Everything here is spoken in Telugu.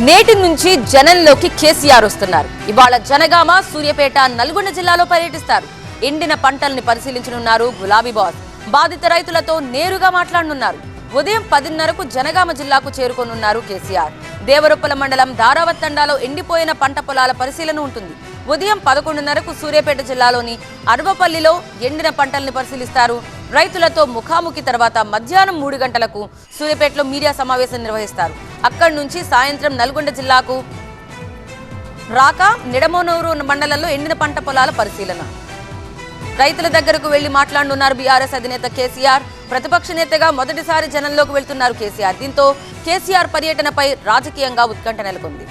నేటి నుంచి జనంలోకి కేసీఆర్ వస్తున్నారు. ఇవాళ జనగామ, సూర్యాపేట, నల్గొండ జిల్లాలో పర్యటిస్తారు. ఎండిన పంటల్ని పరిశీలించనున్నారు గులాబీ బాస్. బాధిత రైతులతో నేరుగా మాట్లాడనున్నారు. ఉదయం 10:30కు జనగామ జిల్లాకు చేరుకోనున్నారు కేసీఆర్. దేవరొప్పల మండలం దారావత్ తండాలో ఎండిపోయిన పంట పొలాల పరిశీలన ఉంటుంది. ఉదయం 11:30కు సూర్యాపేట జిల్లాలోని అరవపల్లిలో ఎండిన పంటల్ని పరిశీలిస్తారు. రైతులతో ముఖాముఖి తర్వాత మధ్యాహ్నం 3 గంటలకు సూర్యాపేటలో మీడియా సమావేశం నిర్వహిస్తారు. అక్కడి నుంచి సాయంత్రం నల్గొండ జిల్లాకు రాక నిడమనూరు మండలంలో ఎండిన పంట పొలాల పరిశీలన. రైతుల దగ్గరకు వెళ్లి మాట్లాడనున్నారు బీఆర్ఎస్ అధినేత కేసీఆర్. ప్రతిపక్ష నేతగా మొదటిసారి జనంలోకి వెళ్తున్నారు కేసీఆర్. దీంతో కేసీఆర్ పర్యటనపై రాజకీయంగా ఉత్కంఠ నెలకొంది.